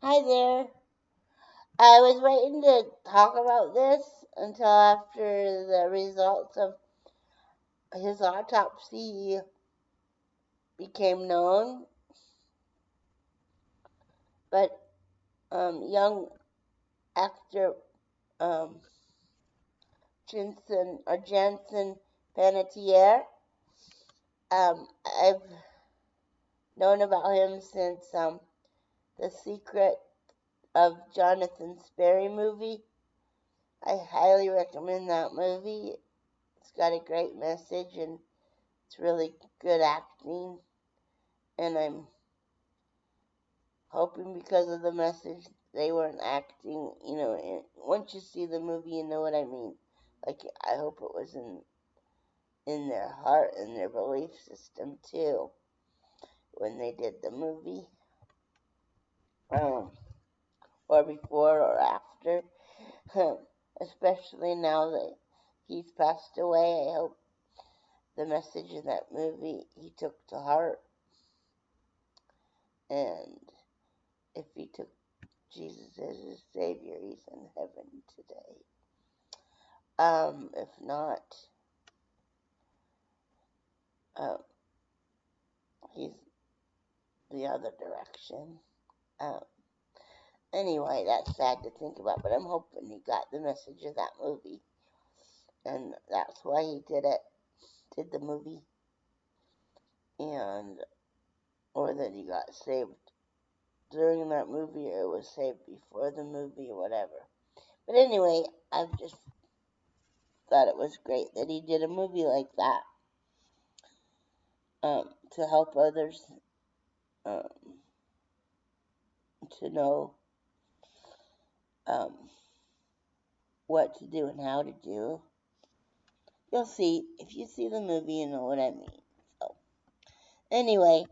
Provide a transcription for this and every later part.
Hi there. I was waiting to talk about this until after the results of his autopsy became known. But young actor um, Jensen Panettiere, I've known about him since the Secret of Jonathan Sperry movie. I highly recommend that movie. It's got a great message and it's really good acting, and I'm hoping because of the message they weren't acting, and once you see the movie, you know what I mean. Like, I hope it was in their heart and their belief system too when they did the movie, um, or before or after. Especially now that he's passed away, I hope the message in that movie he took to heart, and if he took Jesus as his Savior, he's in heaven today. If not, um, he's the other direction. Um, anyway, that's sad to think about, but I'm hoping he got the message of that movie, and that's why he did the movie, and or that he got saved during that movie, or was saved before the movie, or whatever. But anyway, I've just thought it was great that he did a movie like that, to help others, um, to know um, what to do and how to do. You'll see. If you see the movie, you know what I mean. So, anyway,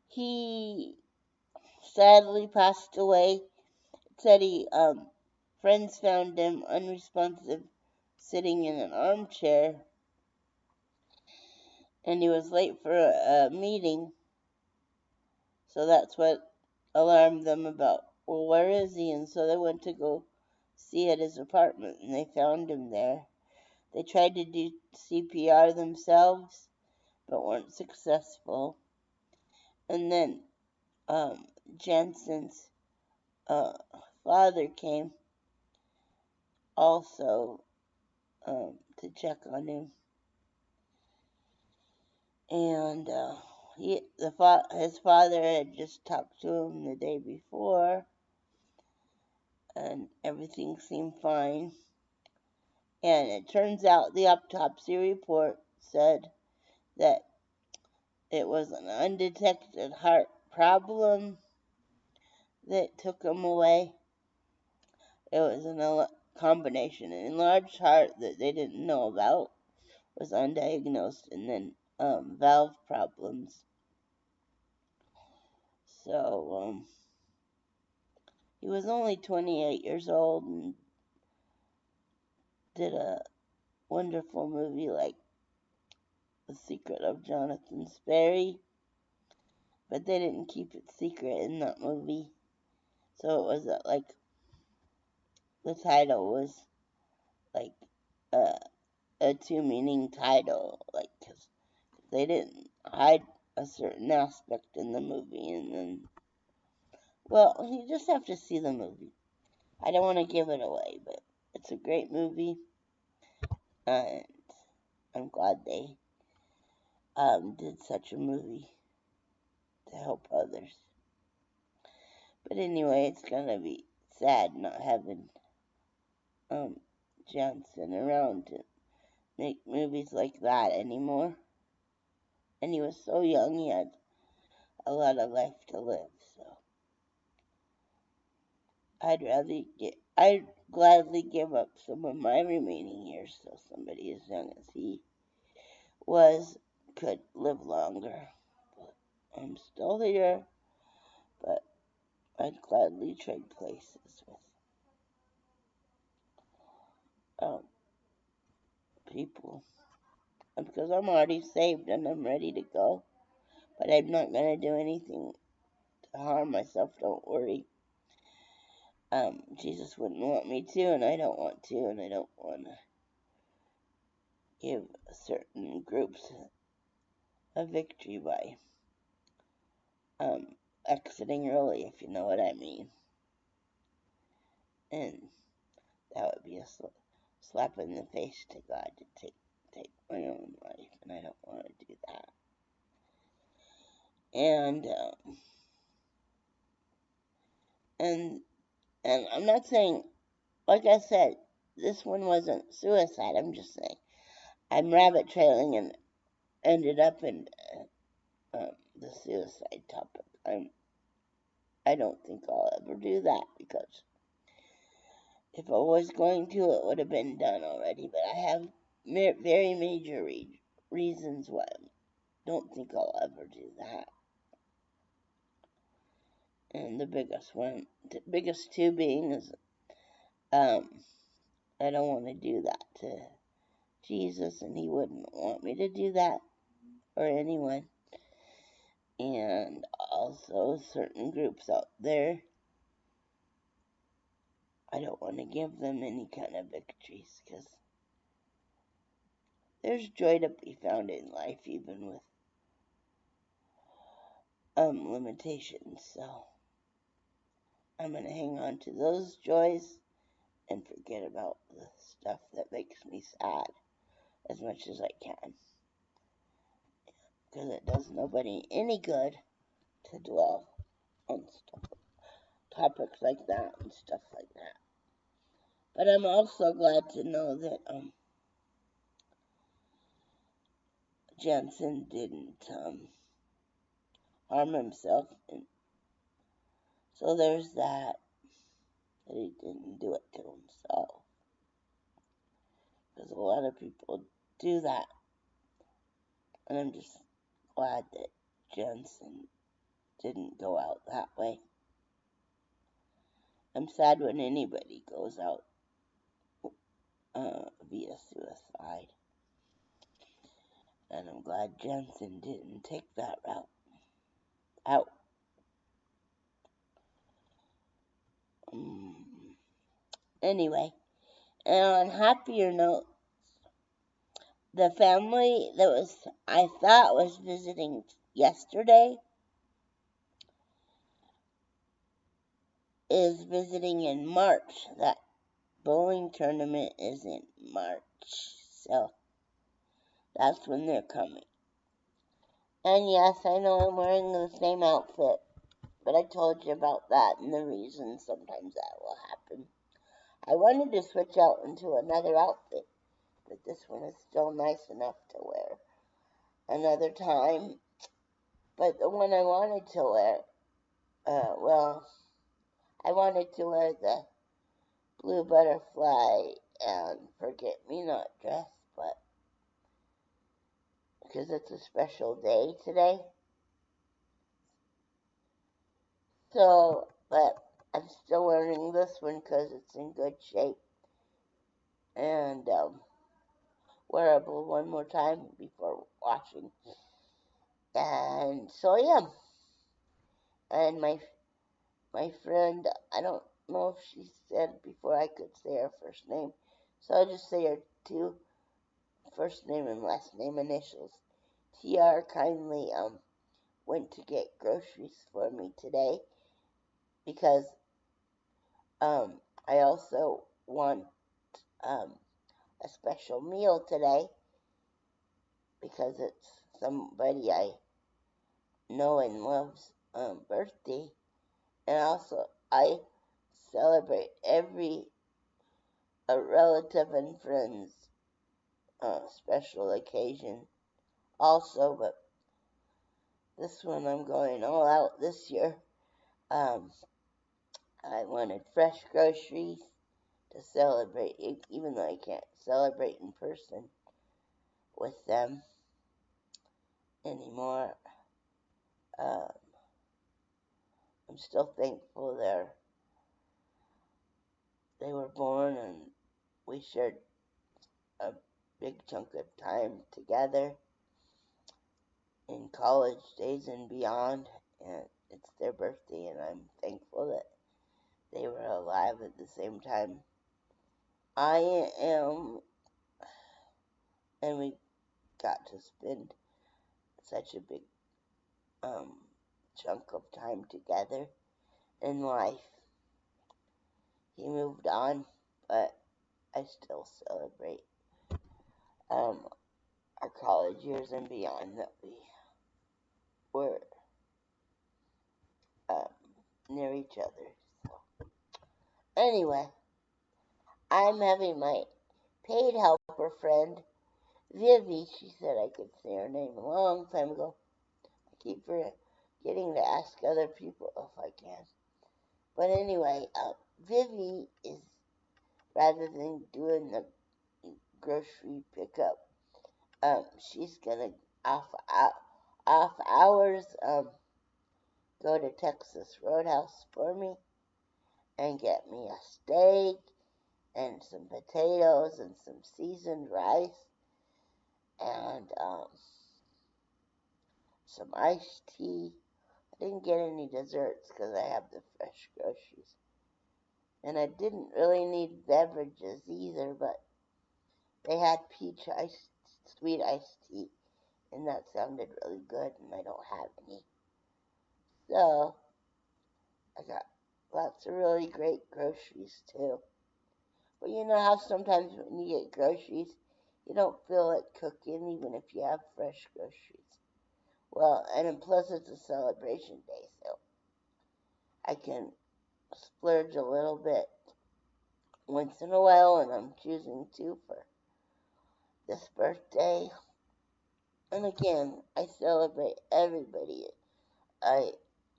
he sadly passed away. It said friends found him unresponsive, sitting in an armchair, and he was late for a meeting. So that's what alarmed them about, well, where is he? And so they went to go see at his apartment, and they found him there. They tried to do CPR themselves, but weren't successful. And then um, Jensen's uh, father came also to check on him, and his father had just talked to him the day before, and everything seemed fine. And it turns out the autopsy report said that it was an undetected heart problem that took him away. It was a combination, an enlarged heart that they didn't know about, was undiagnosed, and then valve problems. So he was only 28 years old and did a wonderful movie like The Secret of Jonathan Sperry, but they didn't keep it secret in that movie. So it was like the title was like a two-meaning title, like, 'cause they didn't hide a certain aspect in the movie, and then, well, you just have to see the movie. I don't want to give it away, but it's a great movie, and I'm glad they did such a movie to help others. But anyway, it's gonna be sad not having Johnson around to make movies like that anymore. And he was so young, he had a lot of life to live. So I'd gladly give up some of my remaining years so somebody as young as he was could live longer. But I'm still here, but I'd gladly trade places with um, people. Because I'm already saved and I'm ready to go. But I'm not going to do anything to harm myself, don't worry. Jesus wouldn't want me to, and I don't want to, and I don't want to give certain groups a victory by exiting early, if you know what I mean. And that would be a slap in the face to God to take my own life, and I don't want to do that. And I'm not saying, like I said, this one wasn't suicide. I'm just saying I'm rabbit trailing and ended up in the suicide topic. I don't think I'll ever do that, because if I was going to, it would have been done already. But I have very major reasons why I don't think I'll ever do that. And the biggest two being is, I don't want to do that to Jesus, and he wouldn't want me to do that, or anyone. And also certain groups out there, I don't want to give them any kind of victories, because there's joy to be found in life, even with limitations. So I'm going to hang on to those joys and forget about the stuff that makes me sad as much as I can, because it does nobody any good to dwell on topics like that and stuff like that. But I'm also glad to know that Jensen didn't harm himself, and so there's that he didn't do it to himself, because a lot of people do that, and I'm just glad that Jensen didn't go out that way. I'm sad when anybody goes out via suicide, and I'm glad Jensen didn't take that route out. Anyway, and on happier note, the family that I thought was visiting yesterday is visiting in March. That bowling tournament is in March, so that's when they're coming. And yes, I know I'm wearing the same outfit, but I told you about that and the reason sometimes that will happen. I wanted to switch out into another outfit, but this one is still nice enough to wear another time. But the one I wanted to wear, I wanted to wear the blue butterfly and forget-me-not dress, but because it's a special day today. So, but I'm still wearing this one because it's in good shape and wearable one more time before washing. And so yeah, and my friend, I don't know if she said before I could say her first name, so I'll just say her two first name and last name initials. TR kindly went to get groceries for me today, because I also want a special meal today, because it's somebody I know and love's birthday, and also I celebrate every relative and friend's special occasion also, but this one I'm going all out this year. I wanted fresh groceries to celebrate, even though I can't celebrate in person with them anymore. I'm still thankful they were born and we shared a big chunk of time together in college days and beyond, and it's their birthday, and I'm thankful that they were alive at the same time I am, and we got to spend such a big um, chunk of time together in life. He moved on, but I still celebrate um, our college years and beyond that we were um, near each other. So, anyway, I'm having my paid helper friend, Vivi. She said I could say her name a long time ago. I keep forgetting to ask other people if I can. But anyway, Vivi is, rather than doing the grocery pickup, she's gonna off off hours go to Texas Roadhouse for me and get me a steak and some potatoes and some seasoned rice and some iced tea. I didn't get any desserts because I have the fresh groceries. And I didn't really need beverages either, but they had peach sweet iced tea, and that sounded really good, and I don't have any. So I got lots of really great groceries too. But you know how sometimes when you get groceries, you don't feel like cooking even if you have fresh groceries. Well, and plus it's a celebration day, so I can splurge a little bit once in a while, and I'm choosing to for this birthday. And again, I celebrate everybody I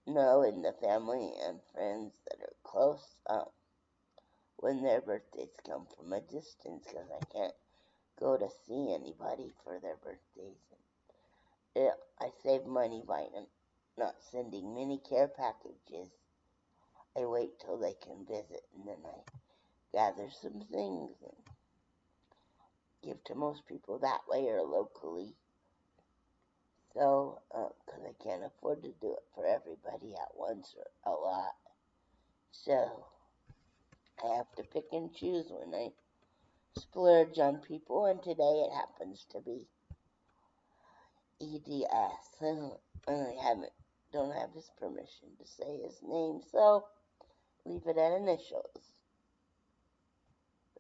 know in the family and friends that are close when their birthdays come from a distance because I can't go to see anybody for their birthdays. I save money by not sending many care packages. I wait till they can visit and then I gather some things and give to most people that way or locally. So, because I can't afford to do it for everybody at once or a lot. So, I have to pick and choose when I splurge on people, and today it happens to be EDS. And I don't have his permission to say his name, so leave it at initials.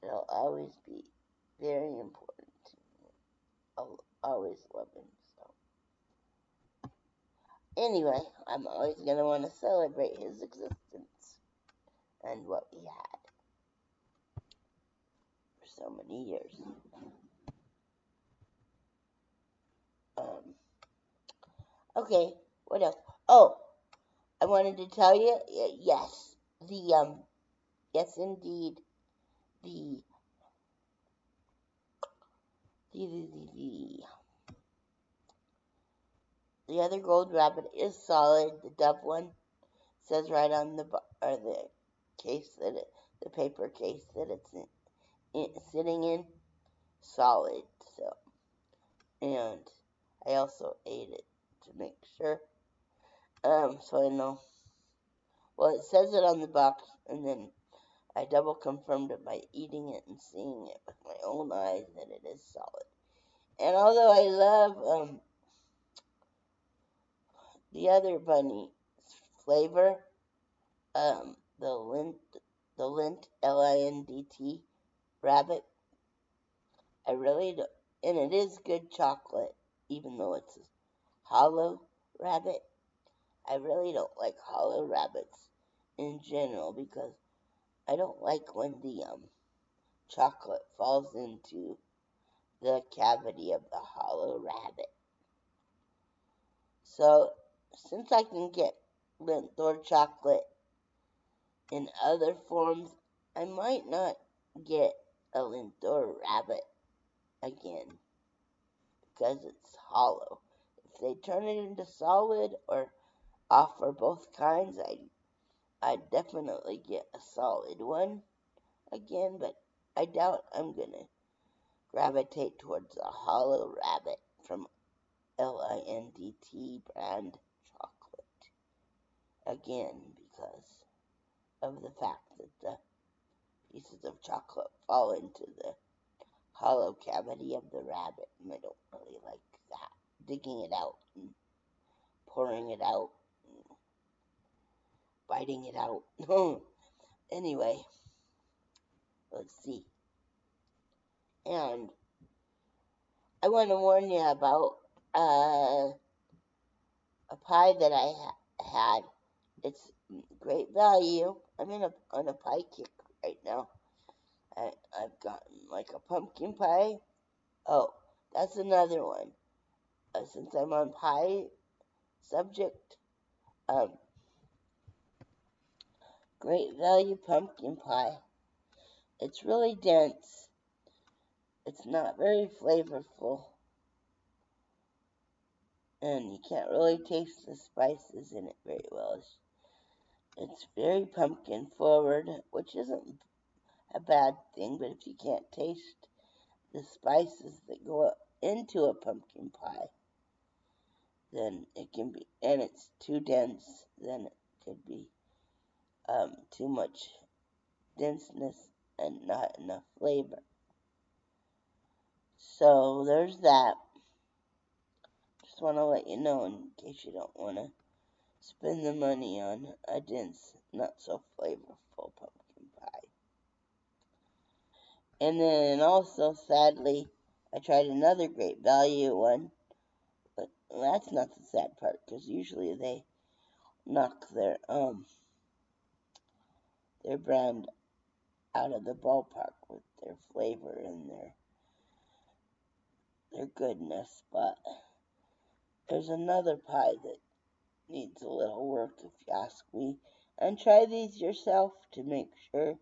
But I'll always be very important to me. I'll always love him. So anyway, I'm always gonna want to celebrate his existence and what we had for so many years. Um, okay, what else? Oh, I wanted to tell you, yes, yes indeed, the the the the, the other gold rabbit is solid. The dove one says right on or the case that the paper case that it's sitting in, solid. So, and I also ate it to make sure. So I know. Well, it says it on the box, and then I double confirmed it by eating it and seeing it with my own eyes that it is solid. And although I love the other bunny flavor, the lint LINDT rabbit, I really don't, and it is good chocolate, even though it's a hollow rabbit. I really don't like hollow rabbits in general because I don't like when the chocolate falls into the cavity of the hollow rabbit. So, since I can get Lindor chocolate in other forms, I might not get a Lindor rabbit again because it's hollow. If they turn it into solid or offer both kinds, I'd definitely get a solid one again, but I doubt I'm gonna gravitate towards a hollow rabbit from LINDT brand chocolate again because of the fact that the pieces of chocolate fall into the hollow cavity of the rabbit, and I don't really like that. Digging it out and pouring it out and biting it out. Anyway, let's see. And I want to warn you about a pie that I had. It's great value. I'm on a pie kick right now. I've gotten like a pumpkin pie. Oh, that's another one. Since I'm on pie subject, um, great value pumpkin pie. It's really dense. It's not very flavorful, and you can't really taste the spices in it very well. It's very pumpkin forward, which isn't a bad thing, but if you can't taste the spices that go into a pumpkin pie, then it can be, and it's too dense, then it could be too much denseness and not enough flavor. So there's that. Just want to let you know in case you don't want to spend the money on a dense, not so flavorful pumpkin pie. And then also, sadly, I tried another great value one, but that's not the sad part, because usually they knock their brand out of the ballpark with their flavor and their goodness. But there's another pie that needs a little work, if you ask me. And try these yourself to make sure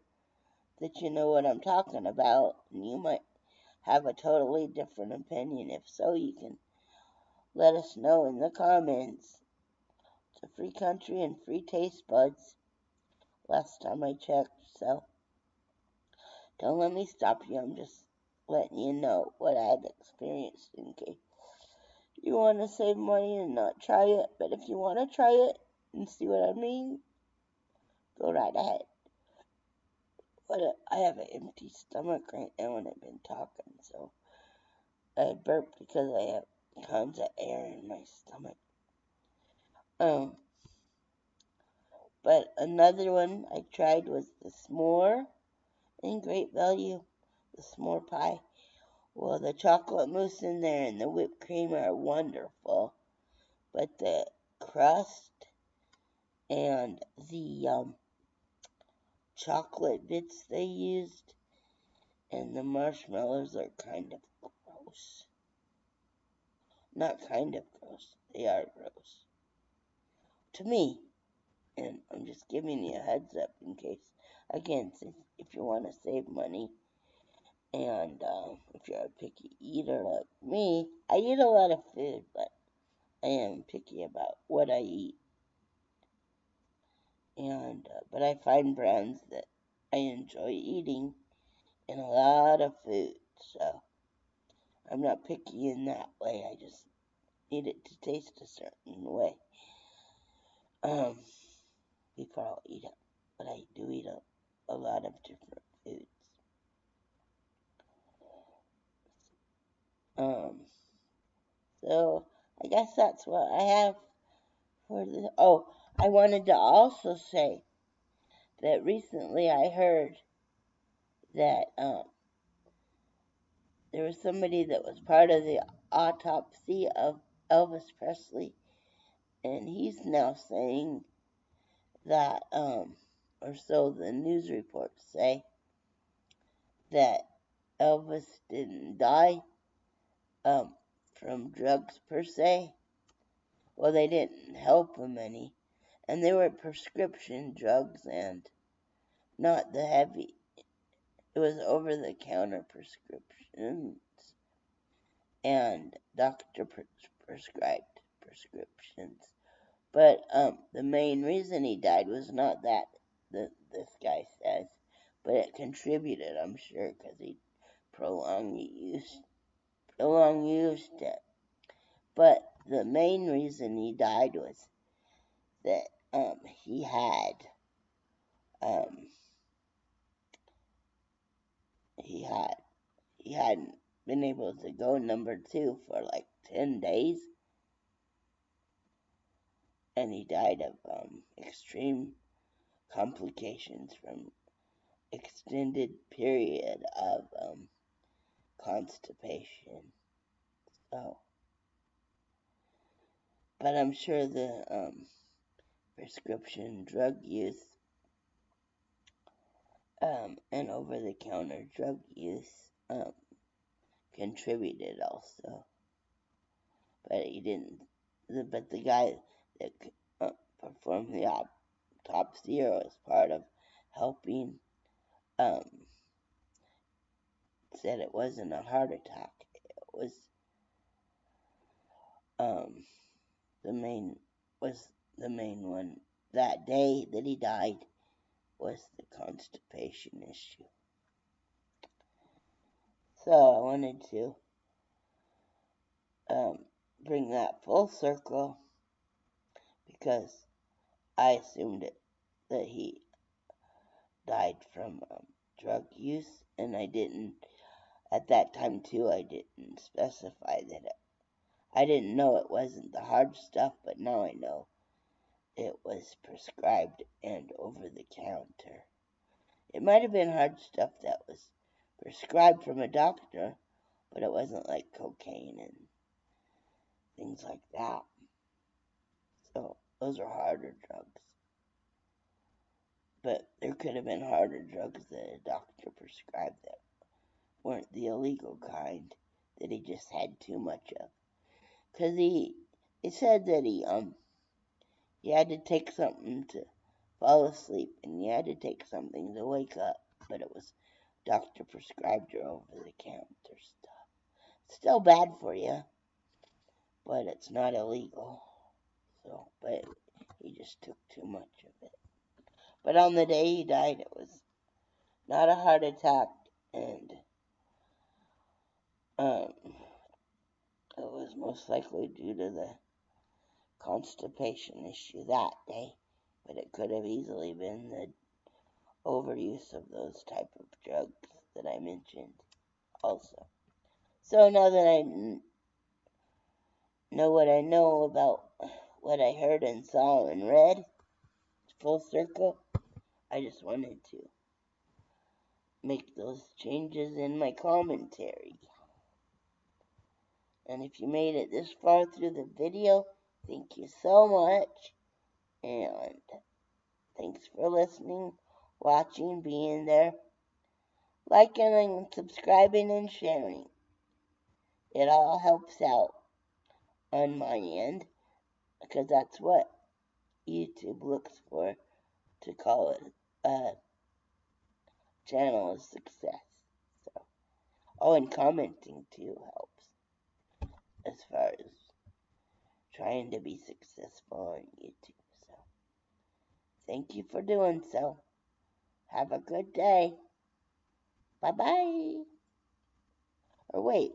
that you know what I'm talking about. And you might have a totally different opinion. If so, you can let us know in the comments. It's a free country and free taste buds, last time I checked, so don't let me stop you. I'm just letting you know what I've experienced in case you want to save money and not try it. But if you want to try it and see what I mean, go right ahead. But I have an empty stomach right now and I've been talking, so I burped because I have tons of air in my stomach. But another one I tried was the s'more in great value, the s'more pie. Well, the chocolate mousse in there and the whipped cream are wonderful, but the crust and the chocolate bits they used and the marshmallows are kind of gross. Not kind of gross, they are gross. To me, and I'm just giving you a heads up in case, again, if you want to save money, and if you're a picky eater like me, I eat a lot of food, but I am picky about what I eat. And but I find brands that I enjoy eating in a lot of food, so I'm not picky in that way. I just need it to taste a certain way. Before I'll eat it, but I do eat a lot of different foods. So I guess that's what I have for this. Oh, I wanted to also say that recently I heard that there was somebody that was part of the autopsy of Elvis Presley, and he's now saying that, or so the news reports say, that Elvis didn't die from drugs per se. Well, they didn't help him any, and they were prescription drugs and not the heavy. It was over-the-counter prescriptions and doctor prescribed prescriptions. But the main reason he died was not that, this guy says, but it contributed, I'm sure, because he prolonged used it. But the main reason he died was that he had um, he hadn't been able to go number 2 for like 10 days, and he died of extreme complications from extended period of constipation. So, but I'm sure the prescription drug use and over-the-counter drug use contributed also. But he didn't. But the guy that performed the autopsy or was part of helping said it wasn't a heart attack. It was the main one that day that he died was the constipation issue. So I wanted to bring that full circle because I assumed that he died from drug use, and I didn't, at that time too, I didn't specify that I didn't know it wasn't the hard stuff, but now I know it was prescribed and over the counter. It might have been hard stuff that was prescribed from a doctor, but it wasn't like cocaine and things like that. So those are harder drugs. But there could have been harder drugs that a doctor prescribed that weren't the illegal kind that he just had too much of. Because it said that he had to take something to fall asleep, and he had to take something to wake up, but it was doctor prescribed or over-the-counter stuff. It's still bad for you, but it's not illegal. So, but he just took too much of it. But on the day he died, it was not a heart attack, and it was most likely due to the constipation issue that day, but it could have easily been the overuse of those type of drugs that I mentioned also. So now that I know what I know about what I heard and saw and read, full circle, I just wanted to make those changes in my commentary. And if you made it this far through the video, thank you so much, and thanks for listening, watching, being there, liking and subscribing and sharing. It all helps out on my end, because that's what YouTube looks for, to call it a channel of success. So, oh, and commenting too helps as far as trying to be successful on YouTube. So, thank you for doing so. Have a good day. Bye-bye. Or wait,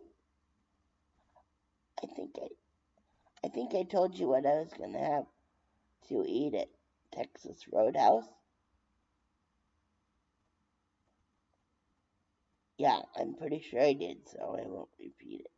I think I told you what I was gonna have to eat at Texas Roadhouse. Yeah, I'm pretty sure I did, so I won't repeat it.